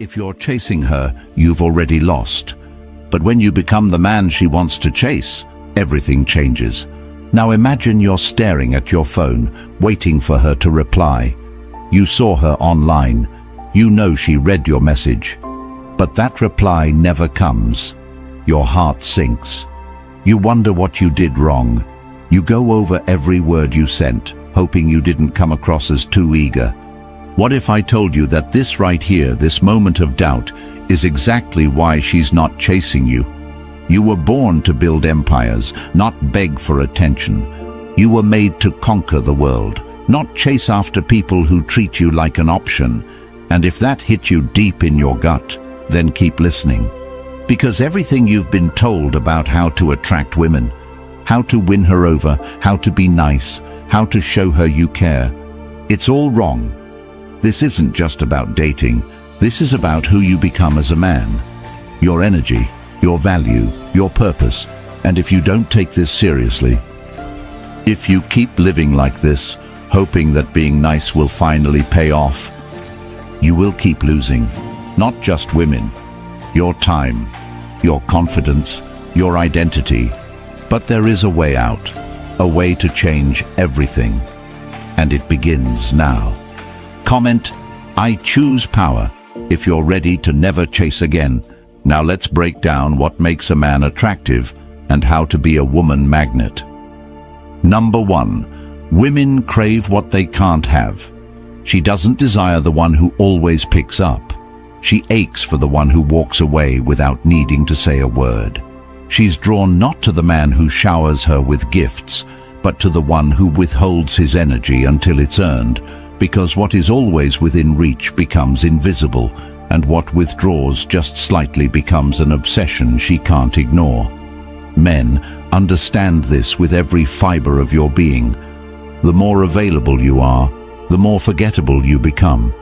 If you're chasing her, you've already lost. But when you become the man she wants to chase, everything changes. Now imagine you're staring at your phone, waiting for her to reply. You saw her online. You know she read your message. But that reply never comes. Your heart sinks. You wonder what you did wrong. You go over every word you sent, hoping you didn't come across as too eager. What if I told you that this right here, this moment of doubt, is exactly why she's not chasing you? You were born to build empires, not beg for attention. You were made to conquer the world, not chase after people who treat you like an option. And if that hit you deep in your gut, then keep listening. Because everything you've been told about how to attract women, how to win her over, how to be nice, how to show her you care, it's all wrong. This isn't just about dating. This is about who you become as a man. Your energy, your value, your purpose. And if you don't take this seriously, if you keep living like this, hoping that being nice will finally pay off, you will keep losing. Not just women, your time, your confidence, your identity. But there is a way out, a way to change everything. And it begins now. Comment, "I choose power," if you're ready to never chase again. Now let's break down what makes a man attractive and how to be a woman magnet. Number 1, women crave what they can't have. She doesn't desire the one who always picks up. She aches for the one who walks away without needing to say a word. She's drawn not to the man who showers her with gifts, but to the one who withholds his energy until it's earned, because what is always within reach becomes invisible, and what withdraws just slightly becomes an obsession she can't ignore. Men, understand this with every fiber of your being. The more available you are, the more forgettable you become.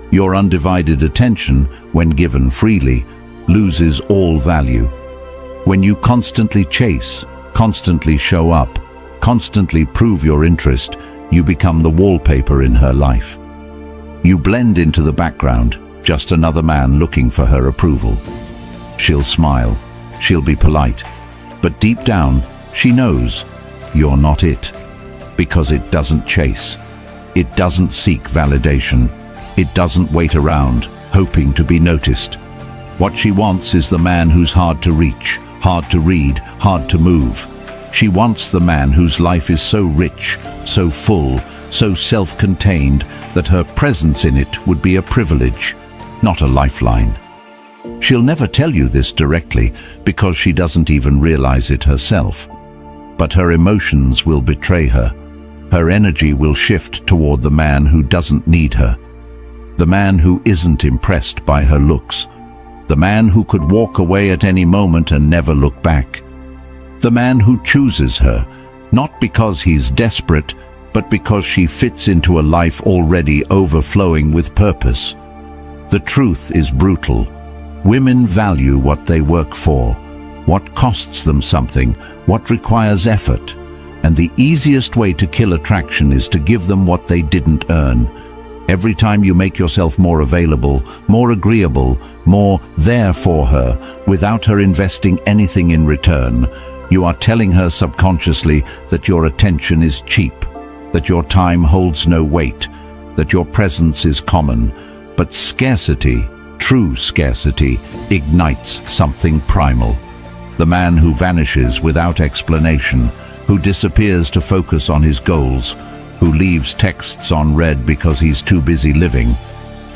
Your undivided attention, when given freely, loses all value. When you constantly chase, constantly show up, constantly prove your interest, you become the wallpaper in her life. You blend into the background, just another man looking for her approval. She'll smile, she'll be polite, but deep down, she knows you're not it. Because it doesn't chase. It doesn't seek validation. It doesn't wait around, hoping to be noticed. What she wants is the man who's hard to reach, hard to read, hard to move. She wants the man whose life is so rich, so full, so self-contained that her presence in it would be a privilege, not a lifeline. She'll never tell you this directly because she doesn't even realize it herself. But her emotions will betray her. Her energy will shift toward the man who doesn't need her. The man who isn't impressed by her looks. The man who could walk away at any moment and never look back. The man who chooses her, not because he's desperate, but because she fits into a life already overflowing with purpose. The truth is brutal. Women value what they work for, what costs them something, what requires effort. And the easiest way to kill attraction is to give them what they didn't earn. Every time you make yourself more available, more agreeable, more there for her, without her investing anything in return, you are telling her subconsciously that your attention is cheap, that your time holds no weight, that your presence is common. But scarcity, true scarcity, ignites something primal. The man who vanishes without explanation, who disappears to focus on his goals, who leaves texts on read because he's too busy living,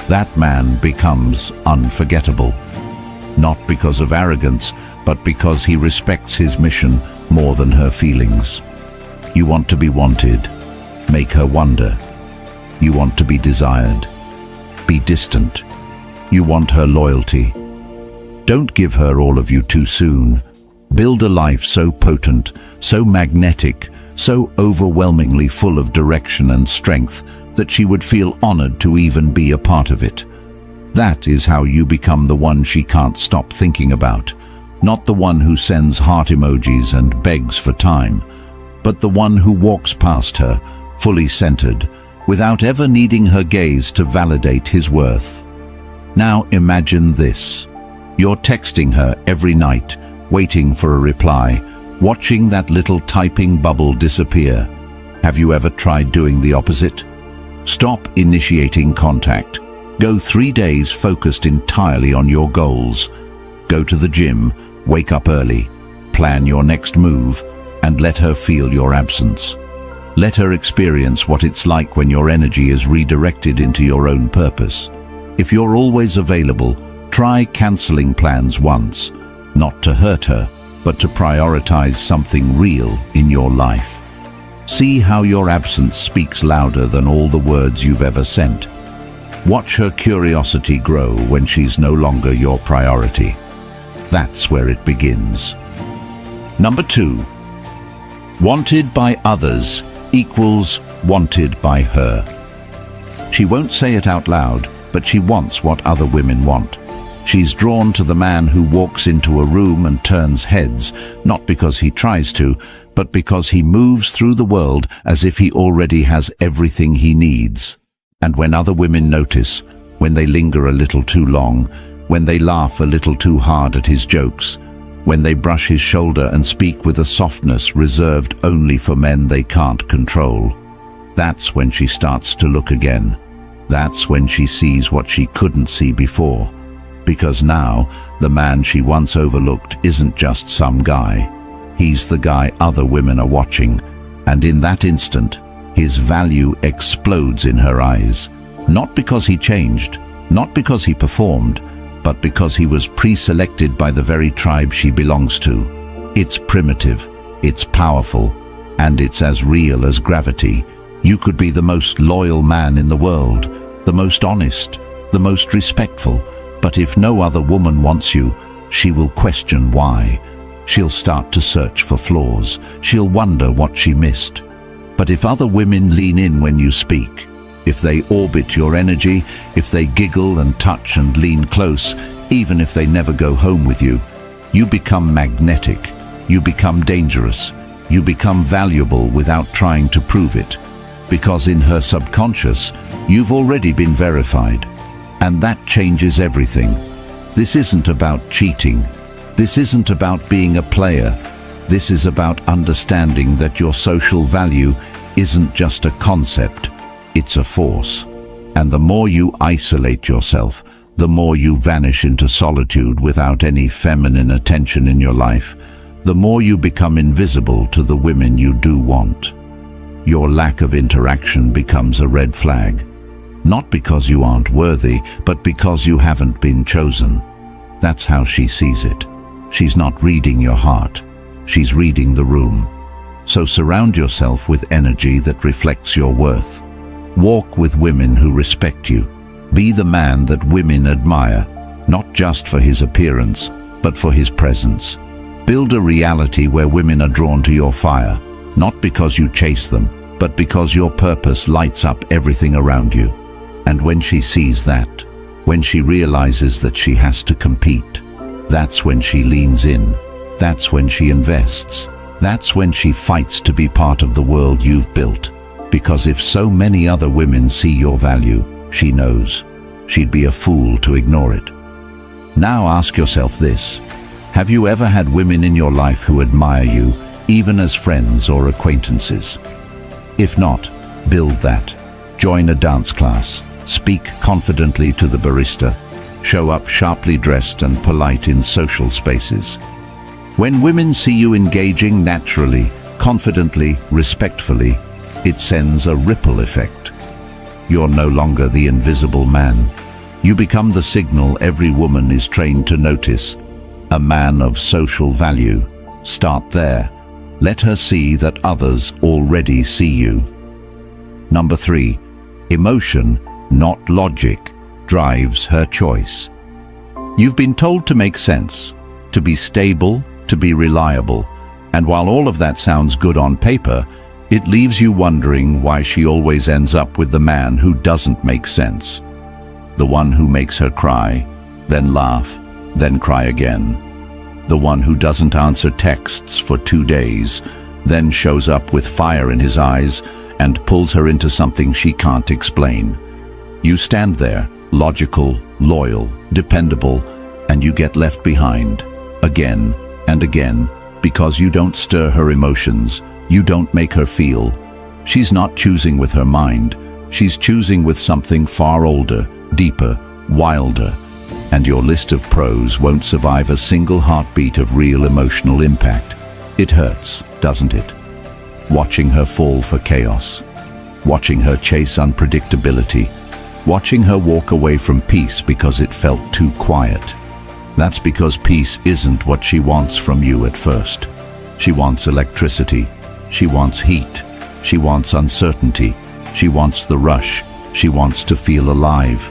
that man becomes unforgettable. Not because of arrogance, but because he respects his mission more than her feelings. You want to be wanted. Make her wonder. You want to be desired. Be distant. You want her loyalty. Don't give her all of you too soon. Build a life so potent, so magnetic, so overwhelmingly full of direction and strength that she would feel honored to even be a part of it. That is how you become the one she can't stop thinking about. Not the one who sends heart emojis and begs for time, but the one who walks past her, fully centered, without ever needing her gaze to validate his worth. Now imagine this. You're texting her every night, waiting for a reply, watching that little typing bubble disappear. Have you ever tried doing the opposite? Stop initiating contact. Go 3 days focused entirely on your goals. Go to the gym, wake up early, plan your next move, and let her feel your absence. Let her experience what it's like when your energy is redirected into your own purpose. If you're always available, try canceling plans once, not to hurt her, but to prioritize something real in your life. See how your absence speaks louder than all the words you've ever sent. Watch her curiosity grow when she's no longer your priority. That's where it begins. Number 2. Wanted by others equals wanted by her. She won't say it out loud, but she wants what other women want. She's drawn to the man who walks into a room and turns heads, not because he tries to, but because he moves through the world as if he already has everything he needs. And when other women notice, when they linger a little too long, when they laugh a little too hard at his jokes, when they brush his shoulder and speak with a softness reserved only for men they can't control, that's when she starts to look again. That's when she sees what she couldn't see before. Because now, the man she once overlooked isn't just some guy. He's the guy other women are watching, and in that instant, his value explodes in her eyes. Not because he changed, not because he performed, but because he was pre-selected by the very tribe she belongs to. It's primitive, it's powerful, and it's as real as gravity. You could be the most loyal man in the world, the most honest, the most respectful, but if no other woman wants you, she will question why. She'll start to search for flaws. She'll wonder what she missed. But if other women lean in when you speak, if they orbit your energy, if they giggle and touch and lean close, even if they never go home with you, you become magnetic, you become dangerous, you become valuable without trying to prove it. Because in her subconscious, you've already been verified. And that changes everything. This isn't about cheating. This isn't about being a player. This is about understanding that your social value isn't just a concept, it's a force. And the more you isolate yourself, the more you vanish into solitude without any feminine attention in your life, the more you become invisible to the women you do want. Your lack of interaction becomes a red flag. Not because you aren't worthy, but because you haven't been chosen. That's how she sees it. She's not reading your heart. She's reading the room. So surround yourself with energy that reflects your worth. Walk with women who respect you. Be the man that women admire, not just for his appearance, but for his presence. Build a reality where women are drawn to your fire, not because you chase them, but because your purpose lights up everything around you. And when she sees that, when she realizes that she has to compete, that's when she leans in. That's when she invests. That's when she fights to be part of the world you've built. Because if so many other women see your value, she knows. She'd be a fool to ignore it. Now ask yourself this. Have you ever had women in your life who admire you, even as friends or acquaintances? If not, build that. Join a dance class. Speak confidently to the barista. Show up sharply dressed and polite in social spaces. When women see you engaging naturally, confidently, respectfully, it sends a ripple effect. You're no longer the invisible man. You become the signal every woman is trained to notice. A man of social value. Start there. Let her see that others already see you. Number 3. Emotion, not logic, drives her choice. You've been told to make sense, to be stable, to be reliable, and while all of that sounds good on paper, it leaves you wondering why she always ends up with the man who doesn't make sense. The one who makes her cry, then laugh, then cry again. The one who doesn't answer texts for 2 days, then shows up with fire in his eyes and pulls her into something she can't explain. You stand there, logical, loyal, dependable, and you get left behind, again and again, because you don't stir her emotions, you don't make her feel. She's not choosing with her mind, she's choosing with something far older, deeper, wilder, and your list of pros won't survive a single heartbeat of real emotional impact. It hurts, doesn't it? Watching her fall for chaos, watching her chase unpredictability, watching her walk away from peace because it felt too quiet. That's because peace isn't what she wants from you at first. She wants electricity, she wants heat, she wants uncertainty, she wants the rush, she wants to feel alive.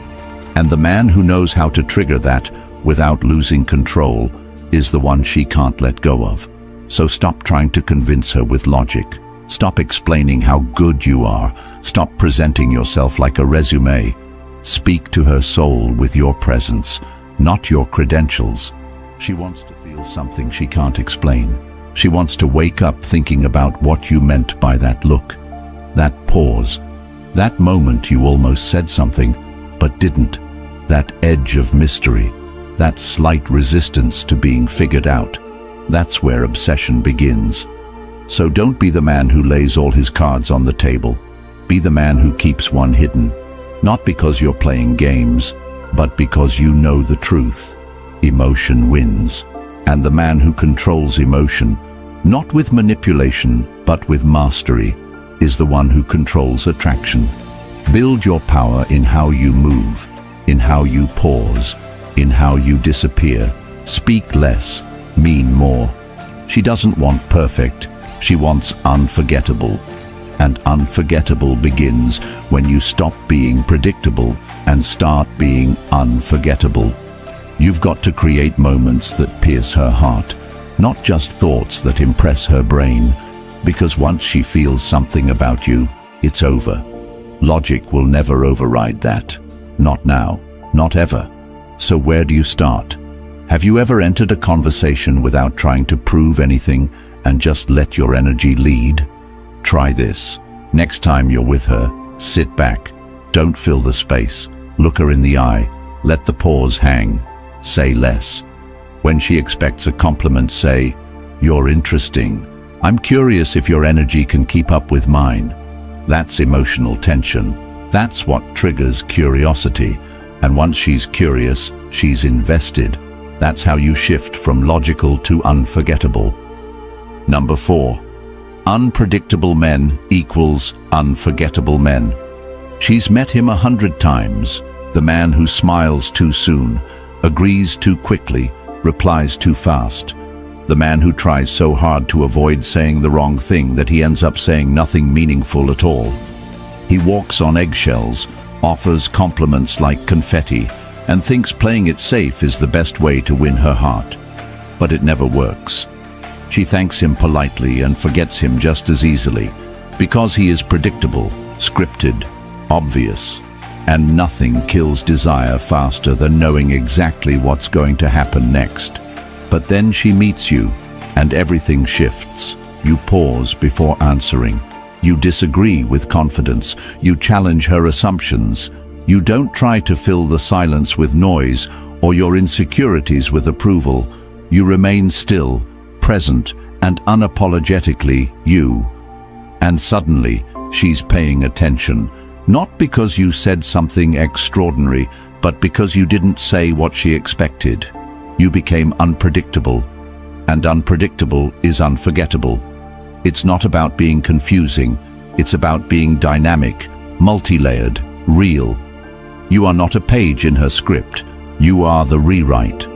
And the man who knows how to trigger that without losing control is the one she can't let go of. So stop trying to convince her with logic. Stop explaining how good you are. Stop presenting yourself like a resume. Speak to her soul with your presence, not your credentials. She wants to feel something she can't explain. She wants to wake up thinking about what you meant by that look, that pause, that moment you almost said something but didn't, that edge of mystery, that slight resistance to being figured out. That's where obsession begins. So don't be the man who lays all his cards on the table. Be the man who keeps one hidden, not because you're playing games, but because you know the truth. Emotion wins, and the man who controls emotion, not with manipulation, but with mastery, is the one who controls attraction. Build your power in how you move, in how you pause, in how you disappear. Speak less, mean more. She doesn't want perfect, she wants unforgettable. And unforgettable begins when you stop being predictable and start being unforgettable. You've got to create moments that pierce her heart, not just thoughts that impress her brain, because once she feels something about you, it's over. Logic will never override that. Not now, not ever. So where do you start? Have you ever entered a conversation without trying to prove anything and just let your energy lead? Try this. Next time you're with her, sit back. Don't fill the space. Look her in the eye. Let the pause hang. Say less. When she expects a compliment, say, "You're interesting. I'm curious if your energy can keep up with mine." That's emotional tension. That's what triggers curiosity. And once she's curious, she's invested. That's how you shift from logical to unforgettable. Number 4. Unpredictable men equals unforgettable men. She's met him 100 times. The man who smiles too soon, agrees too quickly, replies too fast. The man who tries so hard to avoid saying the wrong thing that he ends up saying nothing meaningful at all. He walks on eggshells, offers compliments like confetti, and thinks playing it safe is the best way to win her heart. But it never works. She thanks him politely and forgets him just as easily, because he is predictable, scripted, obvious, and nothing kills desire faster than knowing exactly what's going to happen next. But then she meets you, and everything shifts. You pause before answering. You disagree with confidence. You challenge her assumptions. You don't try to fill the silence with noise or your insecurities with approval. You remain still, present, and unapologetically you. And suddenly, she's paying attention, not because you said something extraordinary, but because you didn't say what she expected. You became unpredictable, and unpredictable is unforgettable. It's not about being confusing, it's about being dynamic, multi-layered, real. You are not a page in her script, you are the rewrite.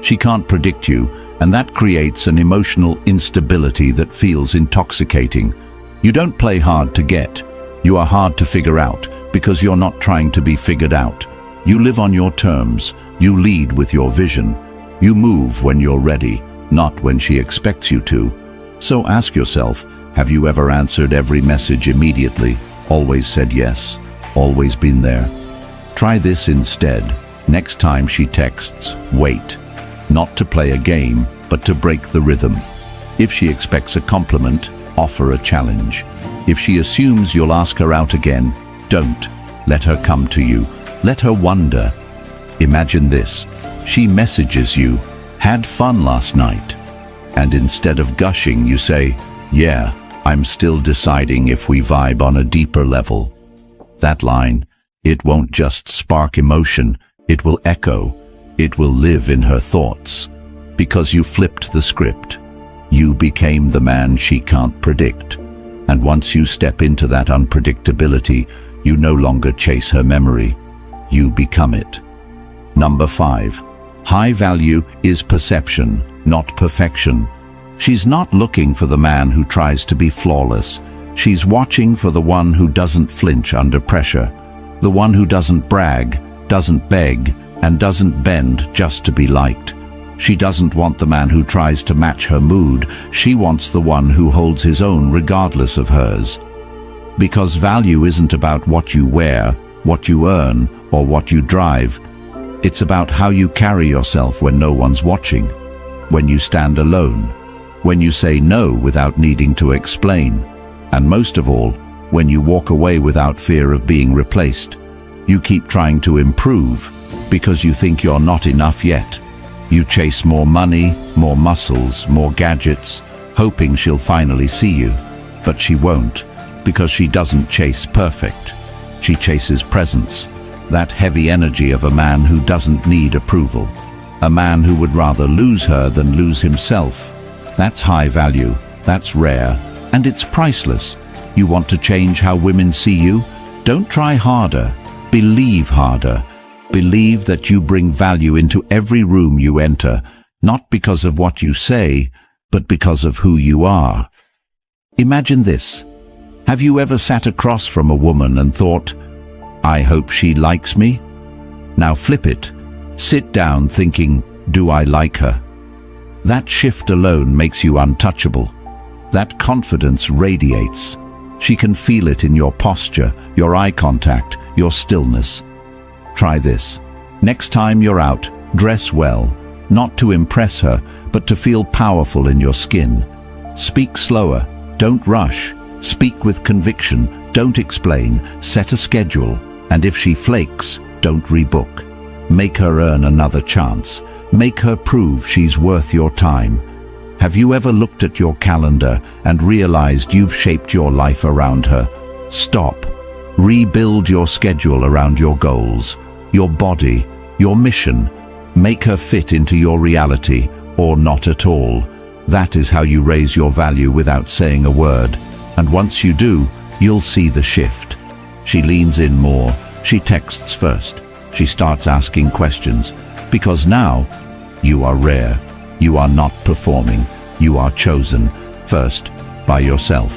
She can't predict you, and that creates an emotional instability that feels intoxicating. You don't play hard to get, you are hard to figure out, because you're not trying to be figured out. You live on your terms, you lead with your vision. You move when you're ready, not when she expects you to. So ask yourself, have you ever answered every message immediately, always said yes, always been there? Try this instead. Next time she texts, wait. Not to play a game, but to break the rhythm. If she expects a compliment, offer a challenge. If she assumes you'll ask her out again, don't. Let her come to you. Let her wonder. Imagine this. She messages you, "Had fun last night." And instead of gushing, you say, "Yeah, I'm still deciding if we vibe on a deeper level." That line, it won't just spark emotion, it will echo, it will live in her thoughts. Because you flipped the script. You became the man she can't predict. And once you step into that unpredictability, you no longer chase her memory. You become it. Number 5. High value is perception, not perfection. She's not looking for the man who tries to be flawless. She's watching for the one who doesn't flinch under pressure. The one who doesn't brag, doesn't beg, and doesn't bend just to be liked. She doesn't want the man who tries to match her mood. She wants the one who holds his own regardless of hers. Because value isn't about what you wear, what you earn, or what you drive. It's about how you carry yourself when no one's watching, when you stand alone, when you say no without needing to explain, and most of all, when you walk away without fear of being replaced. You keep trying to improve because you think you're not enough yet. You chase more money, more muscles, more gadgets, hoping she'll finally see you. But she won't, because she doesn't chase perfect. She chases presence, that heavy energy of a man who doesn't need approval. A man who would rather lose her than lose himself. That's high value, that's rare, and it's priceless. You want to change how women see you? Don't try harder, believe harder. Believe that you bring value into every room you enter, not because of what you say, but because of who you are. Imagine this. Have you ever sat across from a woman and thought, "I hope she likes me"? Now flip it. Sit down thinking, "Do I like her?" That shift alone makes you untouchable. That confidence radiates. She can feel it in your posture, your eye contact, your stillness. Try this. Next time you're out, dress well, not to impress her, but to feel powerful in your skin. Speak slower, don't rush. Speak with conviction, don't explain. Set a schedule, and if she flakes, don't rebook. Make her earn another chance. Make her prove she's worth your time. Have you ever looked at your calendar and realized you've shaped your life around her? Stop. Rebuild your schedule around your goals, your body, your mission. Make her fit into your reality, or not at all. That is how you raise your value without saying a word. And once you do, you'll see the shift. She leans in more. She texts first. She starts asking questions. Because now, you are rare. You are not performing. You are chosen, first, by yourself.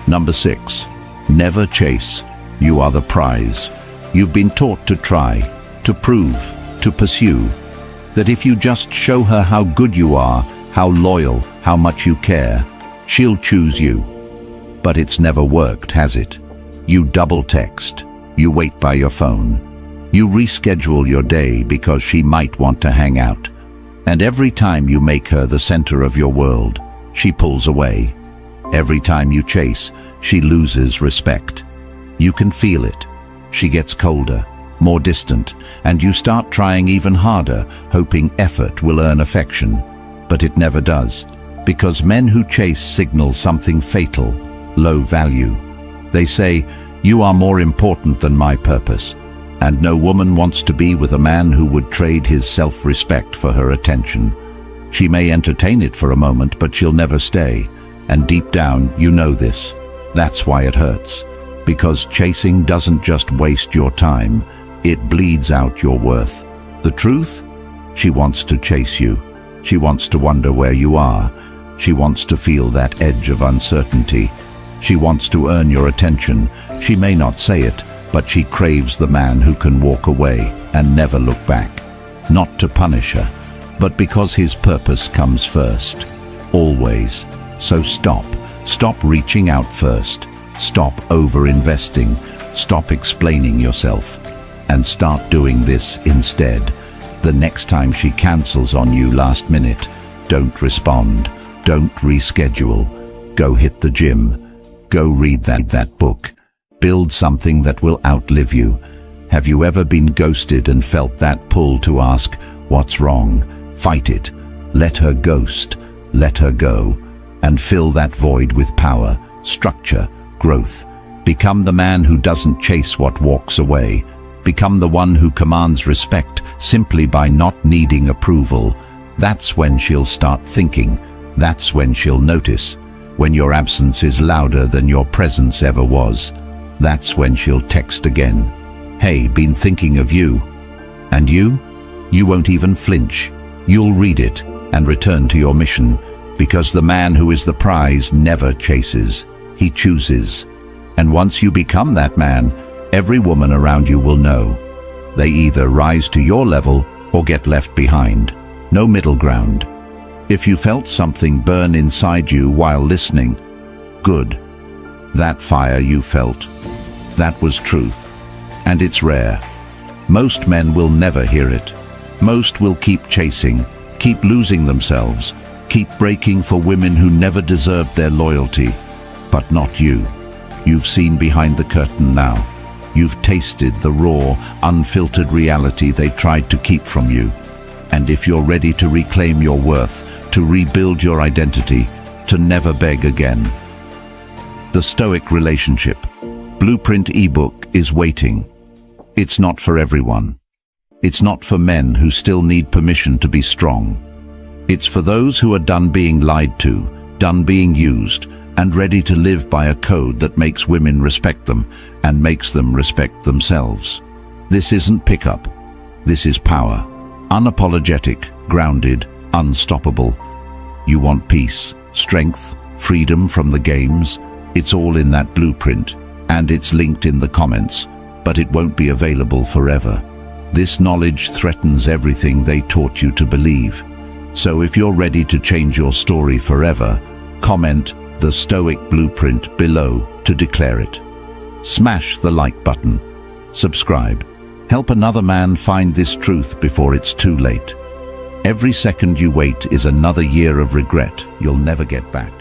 Number 6. Never chase. You are the prize. You've been taught to try, to prove, to pursue. That if you just show her how good you are, how loyal, how much you care, she'll choose you. But it's never worked, has it? You double text. You wait by your phone. You reschedule your day because she might want to hang out. And every time you make her the center of your world, she pulls away. Every time you chase, she loses respect. You can feel it. She gets colder, more distant, and you start trying even harder, hoping effort will earn affection. But it never does, because men who chase signal something fatal, low value. They say, "You are more important than my purpose." And no woman wants to be with a man who would trade his self-respect for her attention. She may entertain it for a moment, but she'll never stay. And deep down, you know this. That's why it hurts. Because chasing doesn't just waste your time, it bleeds out your worth. The truth? She wants to chase you. She wants to wonder where you are. She wants to feel that edge of uncertainty. She wants to earn your attention. She may not say it, but she craves the man who can walk away and never look back. Not to punish her, but because his purpose comes first. Always. So stop. Stop reaching out first. Stop over-investing. Stop explaining yourself. And start doing this instead. The next time she cancels on you last minute, don't respond. Don't reschedule. Go hit the gym. Go read that book. Build something that will outlive you. Have you ever been ghosted and felt that pull to ask, what's wrong? Fight it. Let her ghost. Let her go. And fill that void with power, structure, growth. Become the man who doesn't chase what walks away. Become the one who commands respect simply by not needing approval. That's when she'll start thinking. That's when she'll notice. When your absence is louder than your presence ever was. That's when she'll text again. Hey, been thinking of you. And you? You won't even flinch. You'll read it and return to your mission, because the man who is the prize never chases. He chooses. And once you become that man, every woman around you will know. They either rise to your level or get left behind. No middle ground. If you felt something burn inside you while listening, good. That fire you felt, that was truth. And it's rare. Most men will never hear it. Most will keep chasing, keep losing themselves, keep breaking for women who never deserved their loyalty. But not you. You've seen behind the curtain now. You've tasted the raw, unfiltered reality they tried to keep from you. And if you're ready to reclaim your worth, to rebuild your identity, to never beg again. The Stoic Relationship Blueprint ebook is waiting. It's not for everyone. It's not for men who still need permission to be strong. It's for those who are done being lied to, done being used, and ready to live by a code that makes women respect them and makes them respect themselves. This isn't pickup. This is power. Unapologetic, grounded, unstoppable. You want peace, strength, freedom from the games? It's all in that blueprint, and it's linked in the comments, but it won't be available forever. This knowledge threatens everything they taught you to believe. So if you're ready to change your story forever, comment the Stoic Blueprint below to declare it. Smash the like button. Subscribe. Help another man find this truth before it's too late. Every second you wait is another year of regret you'll never get back.